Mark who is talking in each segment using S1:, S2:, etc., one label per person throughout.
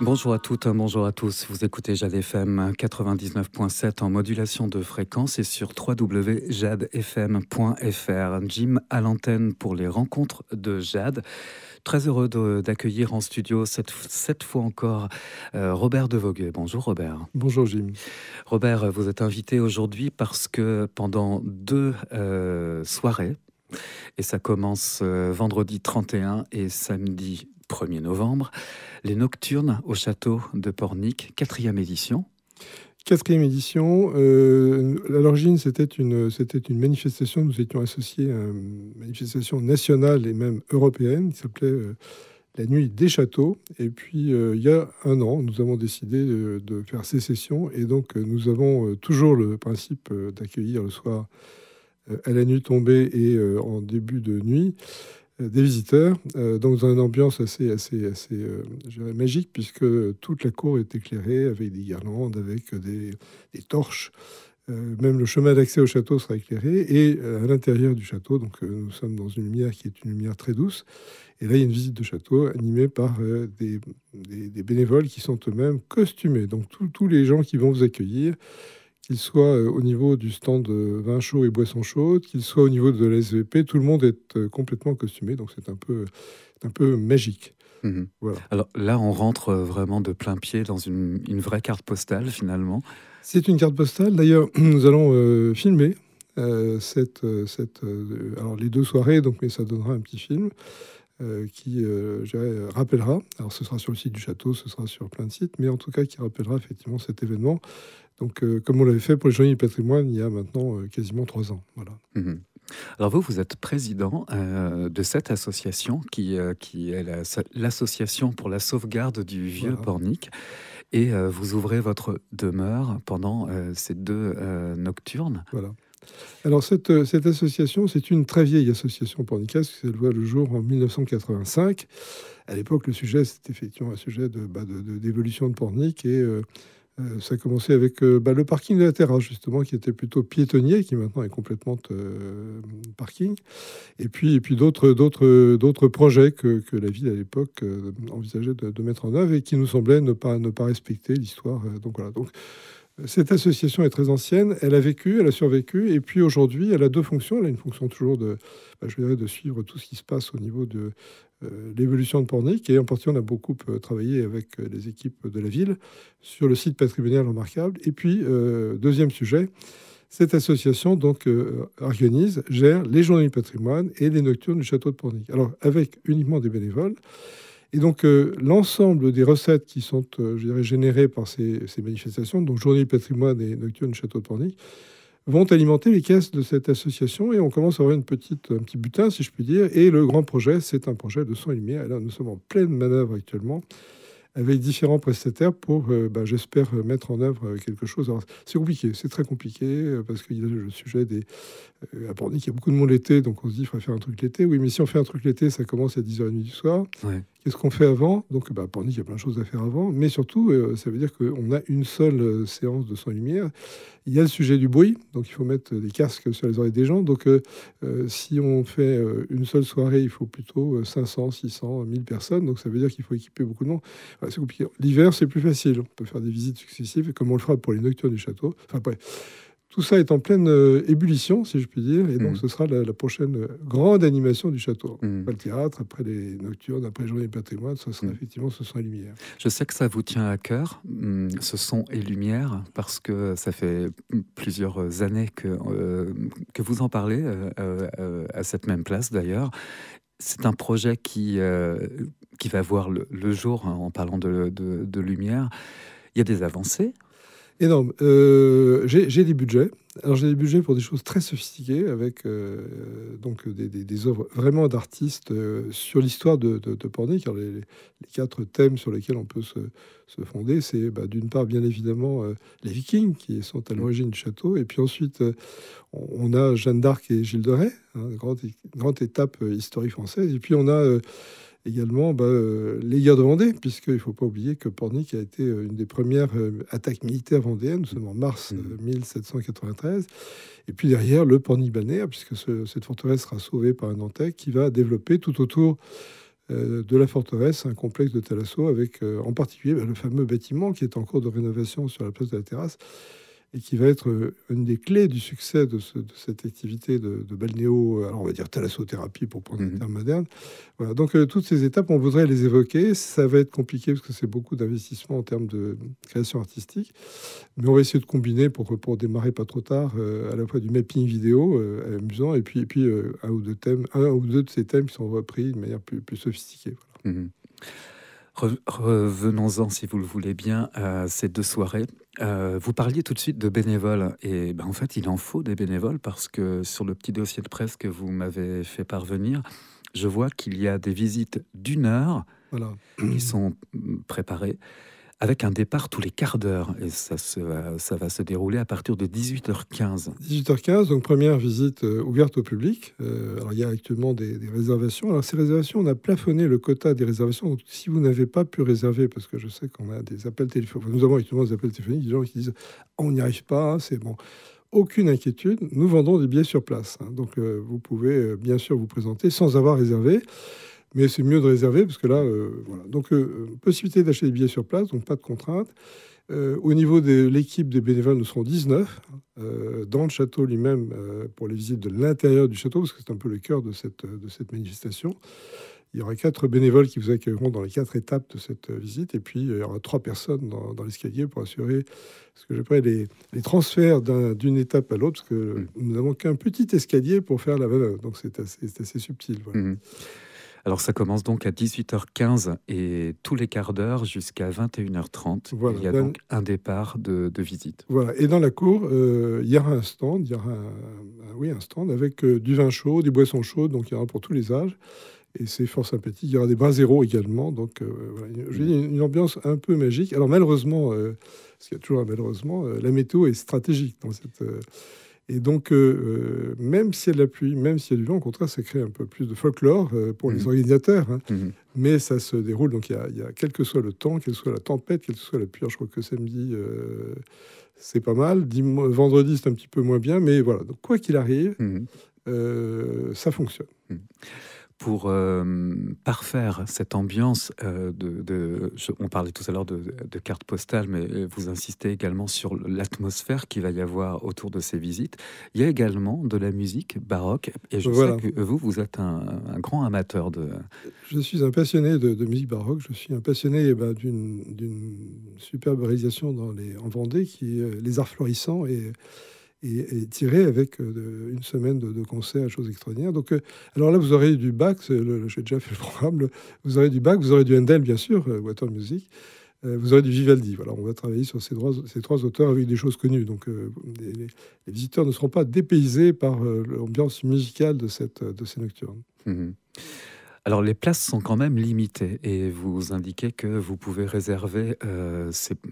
S1: Bonjour à toutes, bonjour à tous. Vous écoutez Jade FM 99.7 en modulation de fréquence et sur www.jadefm.fr. Jim à l'antenne pour les rencontres de Jade. Très heureux d'accueillir en studio cette fois encore Robert Devoguet. Bonjour Robert.
S2: Bonjour Jim.
S1: Robert, vous êtes invité aujourd'hui parce que pendant deux soirées, et ça commence vendredi 31 et samedi 1er novembre, les Nocturnes au château de Pornic, 4e édition.
S2: 4e édition. À l'origine, c'était une manifestation. Nous étions associés à une manifestation nationale et même européenne qui s'appelait la Nuit des Châteaux. Et puis, il y a un an, nous avons décidé de faire sécession. Et donc, nous avons toujours le principe d'accueillir le soir, à la nuit tombée et en début de nuit, des visiteurs, dans une ambiance assez je dirais magique, puisque toute la cour est éclairée avec des guirlandes, avec des torches. Même le chemin d'accès au château sera éclairé. Et à l'intérieur du château, donc nous sommes dans une lumière qui est une lumière très douce. Et là, il y a une visite de château animée par des bénévoles qui sont eux-mêmes costumés. Donc tous les gens qui vont vous accueillir, qu'ils soient au niveau du stand de vin chaud et boissons chaudes, qu'ils soient au niveau de la SVP, tout le monde est complètement costumé, donc c'est un peu magique.
S1: Mmh.
S2: Voilà.
S1: Alors là, on rentre vraiment de plein pied dans une vraie carte postale, finalement.
S2: C'est une carte postale. D'ailleurs, nous allons filmer alors les deux soirées, donc, mais ça donnera un petit film qui, je dirais, rappellera. Alors, ce sera sur le site du château, ce sera sur plein de sites, mais en tout cas, qui rappellera effectivement cet événement. Donc, comme on l'avait fait pour les Journées du patrimoine il y a maintenant quasiment 3 ans. Voilà.
S1: Mmh. Alors vous êtes président de cette association qui est l'association pour la sauvegarde du vieux
S2: Voilà.
S1: Pornic. Et vous ouvrez votre demeure pendant ces deux nocturnes.
S2: Voilà. Alors, cette association, c'est une très vieille association pornicaise, elle voit le jour en 1985. À l'époque, le sujet, c'était effectivement un sujet d'évolution de Pornic. Et ça a commencé avec le parking de la terrasse, justement, qui était plutôt piétonnier, qui maintenant est complètement parking. Et puis d'autres projets que la ville, à l'époque, envisageait de mettre en œuvre et qui nous semblaient ne pas respecter l'histoire. Donc voilà. Donc, cette association est très ancienne, elle a survécu, et puis aujourd'hui, elle a deux fonctions. Elle a une fonction toujours de suivre tout ce qui se passe au niveau de l'évolution de Pornic, et en particulier, on a beaucoup travaillé avec les équipes de la ville sur le site patrimonial remarquable. Et puis, deuxième sujet, cette association donc gère les Journées du patrimoine et les Nocturnes du château de Pornic. Alors, avec uniquement des bénévoles. Et donc, l'ensemble des recettes qui sont, je dirais, générées par ces manifestations, donc Journée du patrimoine et Nocturne du château de Pornic, vont alimenter les caisses de cette association. Et on commence à avoir un petit butin, si je puis dire. Et le grand projet, c'est un projet de son et lumière. Et là, nous sommes en pleine manœuvre actuellement, avec différents prestataires pour, j'espère, mettre en œuvre quelque chose. Alors, c'est compliqué, c'est très compliqué, parce qu'il y a le sujet des... à Pornic, il y a beaucoup de monde l'été, donc on se dit, il faudrait faire un truc l'été. Oui, mais si on fait un truc l'été, ça commence à 10h30 du soir.
S1: Ouais.
S2: Qu'est-ce qu'on fait avant? Donc, à Pornic, il y a plein de choses à faire avant. Mais surtout, ça veut dire qu'on a une seule séance de son et lumière. Il y a le sujet du bruit, donc il faut mettre des casques sur les oreilles des gens. Donc, si on fait une seule soirée, il faut plutôt 500, 600, 1000 personnes. Donc, ça veut dire qu'il faut équiper beaucoup de monde. Enfin, c'est compliqué. L'hiver, c'est plus facile. On peut faire des visites successives, comme on le fera pour les Nocturnes du château. Enfin, bref. Tout ça est en pleine ébullition, si je puis dire. Et donc, ce sera la prochaine grande animation du château. Après le théâtre, après les Nocturnes, après les Journées du patrimoine, ce sera effectivement ce son et lumière.
S1: Je sais que ça vous tient à cœur, ce son et lumière, parce que ça fait plusieurs années que vous en parlez à cette même place d'ailleurs. C'est un projet qui va voir le jour, hein, en parlant de lumière. Il y a des avancées.
S2: Énorme. J'ai des budgets. Alors, j'ai des budgets pour des choses très sophistiquées, avec donc des œuvres vraiment d'artistes sur l'histoire de Pornic. Alors, les 4 thèmes sur lesquels on peut se fonder, c'est d'une part, bien évidemment, les Vikings, qui sont à l'origine du château. Et puis ensuite, on a Jeanne d'Arc et Gilles de Rais, hein, grande étape historique française. Et puis, on a... également les guerres de Vendée, puisqu'il ne faut pas oublier que Pornic a été une des premières attaques militaires vendéennes. Nous sommes en mars 1793. Et puis derrière, le Pornic balnéaire, puisque cette forteresse sera sauvée par un Nantais qui va développer tout autour de la forteresse, un complexe de Thalasso, avec en particulier le fameux bâtiment qui est en cours de rénovation sur la place de la Terrasse, et qui va être une des clés du succès de cette activité de balnéo, alors on va dire thalassothérapie pour prendre un terme moderne. Voilà, donc toutes ces étapes, on voudrait les évoquer. Ça va être compliqué parce que c'est beaucoup d'investissement en termes de création artistique, mais on va essayer de combiner pour démarrer pas trop tard, à la fois du mapping vidéo amusant, et puis un ou deux de ces thèmes qui sont repris de manière plus sophistiquée. Voilà.
S1: Revenons-en, si vous le voulez bien, à ces 2 soirées. Vous parliez tout de suite de bénévoles, et en fait, il en faut des bénévoles, parce que sur le petit dossier de presse que vous m'avez fait parvenir, je vois qu'il y a des visites d'1 heure
S2: Voilà.
S1: qui sont préparées, avec un départ tous les quarts d'heure, et ça va se dérouler à partir de 18h15.
S2: 18h15, donc première visite ouverte au public. Alors il y a actuellement des réservations. Alors ces réservations, on a plafonné le quota des réservations. Donc si vous n'avez pas pu réserver, parce que je sais qu'on a des appels téléphoniques, nous avons actuellement des appels téléphoniques, des gens qui disent on n'y arrive pas, c'est bon. Aucune inquiétude, nous vendons des billets sur place. Donc vous pouvez bien sûr vous présenter sans avoir réservé. Mais c'est mieux de réserver parce que là, voilà. Donc, possibilité d'acheter des billets sur place, donc pas de contrainte. Au niveau de l'équipe des bénévoles, nous serons 19 dans le château lui-même pour les visites de l'intérieur du château, parce que c'est un peu le cœur de cette manifestation. Il y aura 4 bénévoles qui vous accueilleront dans les 4 étapes de cette visite, et puis il y aura 3 personnes dans l'escalier pour assurer ce que j'appelle les transferts d'une étape à l'autre, parce que nous n'avons qu'un petit escalier pour faire la manœuvre, donc c'est assez subtil. Voilà.
S1: Alors ça commence donc à 18h15 et tous les quarts d'heure jusqu'à 21h30.
S2: Voilà,
S1: il y a donc un départ de visite.
S2: Voilà, et dans la cour, il y aura un stand, un stand avec du vin chaud, des boissons chaudes, donc il y en aura pour tous les âges. Et c'est fort sympathique. Il y aura des braseros également, donc voilà, une ambiance un peu magique. Alors malheureusement, parce qu'il y a toujours un malheureusement, la météo est stratégique dans cette... Et donc, même s'il y a de la pluie, même s'il y a du vent, au contraire, ça crée un peu plus de folklore pour les organisateurs. Mais ça se déroule, donc il y a quel que soit le temps, quelle que soit la tempête, quelle que soit la pluie. Alors, je crois que samedi, c'est pas mal. Vendredi, c'est un petit peu moins bien. Mais voilà, donc quoi qu'il arrive, ça fonctionne.
S1: Pour parfaire cette ambiance, on parlait tout à l'heure de cartes postales, mais vous insistez également sur l'atmosphère qu'il va y avoir autour de ces visites. Il y a également de la musique baroque, et je sais que vous êtes un grand amateur de...
S2: Je suis un passionné de musique baroque, je suis un passionné d'une superbe réalisation en Vendée, qui est Les Arts Florissants, et tiré avec une semaine de concerts, choses extraordinaires. Donc, alors là, vous aurez du Bach, j'ai déjà fait le programme, vous aurez du Bach, vous aurez du Handel, bien sûr, Water Music, vous aurez du Vivaldi. Voilà, on va travailler sur ces 3 auteurs avec des choses connues. Donc, les visiteurs ne seront pas dépaysés par l'ambiance musicale de ces nocturnes.
S1: Alors, les places sont quand même limitées, et vous indiquez que vous pouvez réserver.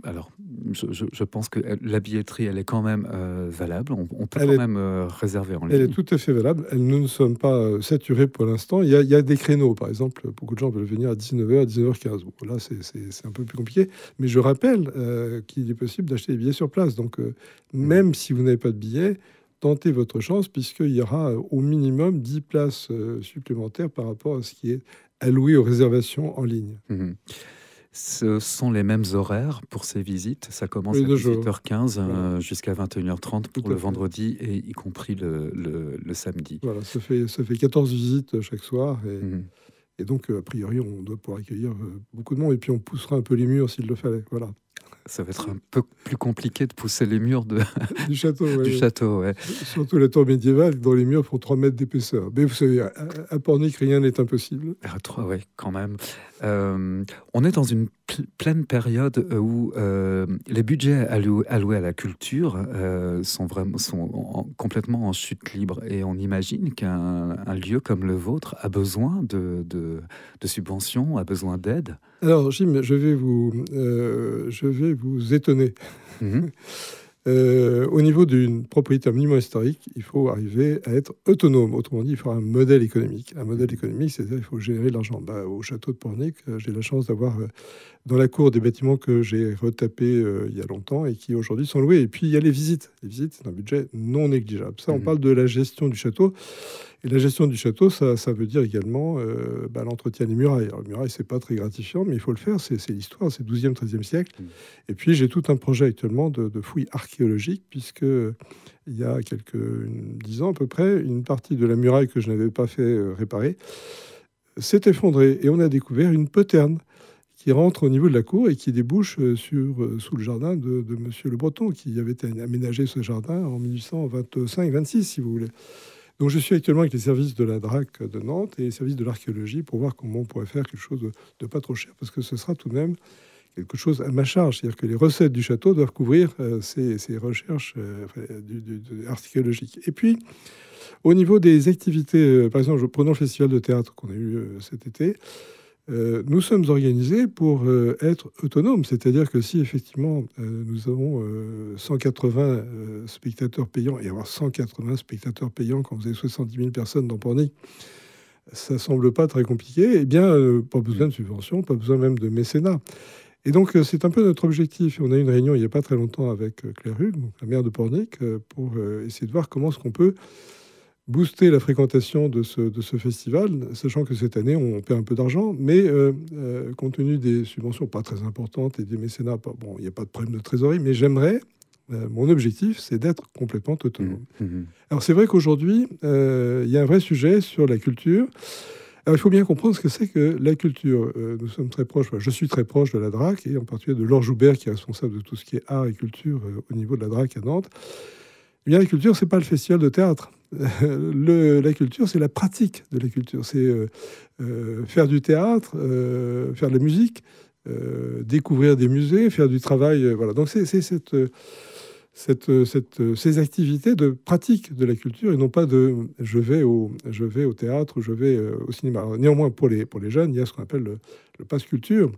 S1: Alors, je pense que la billetterie, elle est quand même valable. On peut quand même réserver en ligne.
S2: Elle est tout à fait valable. Nous ne sommes pas saturés pour l'instant. Il y a des créneaux, par exemple. Beaucoup de gens veulent venir à 19h, à 19h15. Bon, là, c'est un peu plus compliqué. Mais je rappelle qu'il est possible d'acheter des billets sur place. Donc, même si vous n'avez pas de billets, tentez votre chance, puisqu'il y aura au minimum 10 places supplémentaires par rapport à ce qui est alloué aux réservations en ligne.
S1: Ce sont les mêmes horaires pour ces visites. Ça commence à 18h15 jusqu'à 21h30 pour le vendredi, et y compris le samedi.
S2: Voilà, ça fait 14 visites chaque soir. Et donc, a priori, on doit pouvoir accueillir beaucoup de monde. Et puis, on poussera un peu les murs s'il le fallait. Voilà.
S1: Ça va être un peu plus compliqué de pousser les murs
S2: du château.
S1: Ouais.
S2: Surtout la tour médiévale, dont les murs font 3 mètres d'épaisseur. Mais vous savez, à Pornic, rien n'est impossible.
S1: 3, oui, quand même. On est dans une pleine période où les budgets alloués à la culture sont complètement en chute libre. Et on imagine qu'un lieu comme le vôtre a besoin de subventions, a besoin d'aide.
S2: Alors, Jim, je vais vous étonner. Au niveau d'une propriété, un monument historique, il faut arriver à être autonome. Autrement dit, il faut un modèle économique. Un modèle économique, c'est-à-dire qu'il faut générer de l'argent. Au château de Pornic, j'ai la chance d'avoir dans la cour des bâtiments que j'ai retapés il y a longtemps et qui aujourd'hui sont loués. Et puis, il y a les visites. Les visites, c'est un budget non négligeable. Ça, on parle de la gestion du château. Et la gestion du château, ça veut dire également l'entretien des murailles. Alors, les murailles, c'est pas très gratifiant, mais il faut le faire. C'est l'histoire, c'est 12e, 13e siècle. Et puis, j'ai tout un projet actuellement de fouilles archéologiques, puisque il y a 10 ans à peu près, une partie de la muraille que je n'avais pas fait réparer s'est effondrée. Et on a découvert une poterne qui rentre au niveau de la cour et qui débouche sous le jardin de Monsieur Le Breton, qui avait aménagé ce jardin en 1825-26, si vous voulez. Donc je suis actuellement avec les services de la DRAC de Nantes et les services de l'archéologie pour voir comment on pourrait faire quelque chose de pas trop cher, parce que ce sera tout de même quelque chose à ma charge. C'est-à-dire que les recettes du château doivent couvrir ces recherches archéologiques. Et puis, au niveau des activités, par exemple, prenons le festival de théâtre qu'on a eu cet été, nous sommes organisés pour être autonomes. C'est-à-dire que si effectivement nous avons 180 spectateurs payants, et avoir 180 spectateurs payants quand vous avez 70 000 personnes dans Pornic, ça semble pas très compliqué, eh bien, pas besoin de subvention, pas besoin même de mécénat. Et donc, c'est un peu notre objectif. On a eu une réunion il n'y a pas très longtemps avec Claire Hugues, donc la maire de Pornic, pour essayer de voir comment est-ce qu'on peut booster la fréquentation de ce festival, sachant que cette année, on perd un peu d'argent, mais compte tenu des subventions pas très importantes et des mécénats, il n'y a pas de problème de trésorerie, mais j'aimerais, mon objectif, c'est d'être complètement autonome. Alors, c'est vrai qu'aujourd'hui, il y a un vrai sujet sur la culture. Alors, il faut bien comprendre ce que c'est que la culture. Nous sommes très proches, je suis très proche de la DRAC, et en particulier de Laure Joubert, qui est responsable de tout ce qui est art et culture au niveau de la DRAC à Nantes. Eh bien, la culture, c'est pas le festival de théâtre. La culture, c'est la pratique de la culture. C'est faire du théâtre, faire de la musique, découvrir des musées, faire du travail. Voilà. Donc, c'est ces activités de pratique de la culture et non pas de je vais au théâtre ou je vais au cinéma. Alors, néanmoins, pour les jeunes, il y a ce qu'on appelle le pass culture.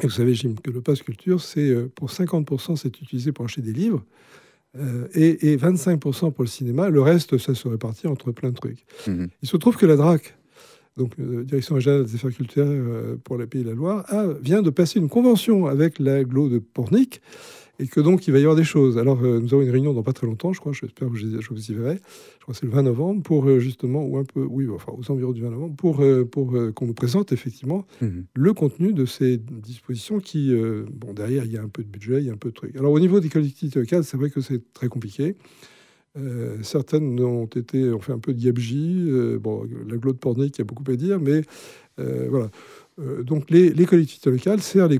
S2: Et vous savez, Jim, que le pass culture, c'est pour 50%, c'est utilisé pour acheter des livres. Et 25% pour le cinéma. Le reste, ça se répartit entre plein de trucs. Il se trouve que la DRAC, donc Direction régionale des affaires culturelles pour les Pays de la Loire, vient de passer une convention avec l'AGLO de Pornic, et que donc il va y avoir des choses. Alors nous avons une réunion dans pas très longtemps, je crois, j'espère que je vous y verrai. Je crois que c'est le 20 novembre, pour justement, ou un peu, oui, enfin aux environs du 20 novembre, pour qu'on nous présente effectivement le contenu de ces dispositions qui, derrière il y a un peu de budget, il y a un peu de trucs. Alors au niveau des collectivités locales, c'est vrai que c'est très compliqué. Certaines ont fait un peu de gabegie. L'AGLO de Pornic, il y a beaucoup à dire, mais voilà. Donc les collectivités locales serrent les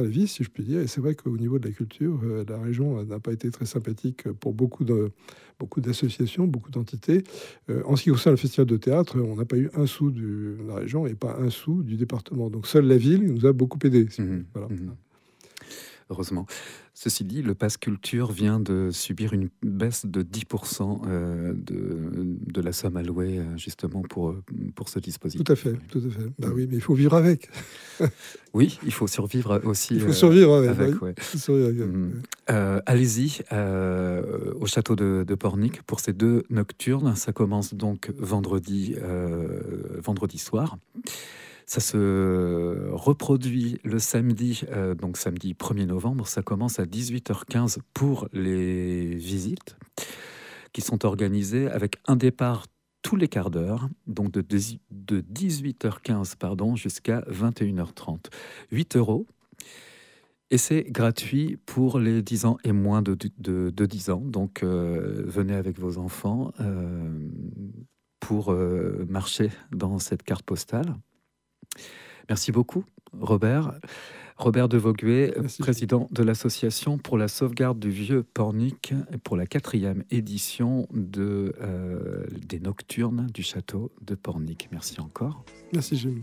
S2: vis, si je puis dire. Et c'est vrai qu'au niveau de la culture, la région n'a pas été très sympathique pour beaucoup d'associations, beaucoup d'entités. En ce qui concerne le festival de théâtre, on n'a pas eu un sou de la région et pas un sou du département. Donc seule la ville nous a beaucoup aidé. Voilà.
S1: Heureusement. Ceci dit, le pass culture vient de subir une baisse de 10% de la somme allouée justement pour ce dispositif.
S2: Tout à fait. Bah oui, mais il faut vivre avec.
S1: Oui, il faut survivre aussi.
S2: Il faut survivre avec.
S1: Allez-y au château de Pornic pour ces 2 nocturnes. Ça commence donc vendredi soir. Ça se reproduit le samedi, donc samedi 1er novembre. Ça commence à 18h15 pour les visites qui sont organisées avec un départ tous les quarts d'heure, donc de 18h15 jusqu'à 21h30. 8 €. Et c'est gratuit pour les 10 ans et moins de 10 ans. Donc venez avec vos enfants pour marcher dans cette carte postale. Merci beaucoup, Robert. Robert de Vogüé, président de l'association pour la sauvegarde du vieux Pornic, pour la 4e édition des Nocturnes du château de Pornic. Merci encore.
S2: Merci, Jim.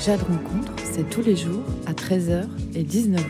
S3: Jade Rencontre, c'est tous les jours à 13h et 19h.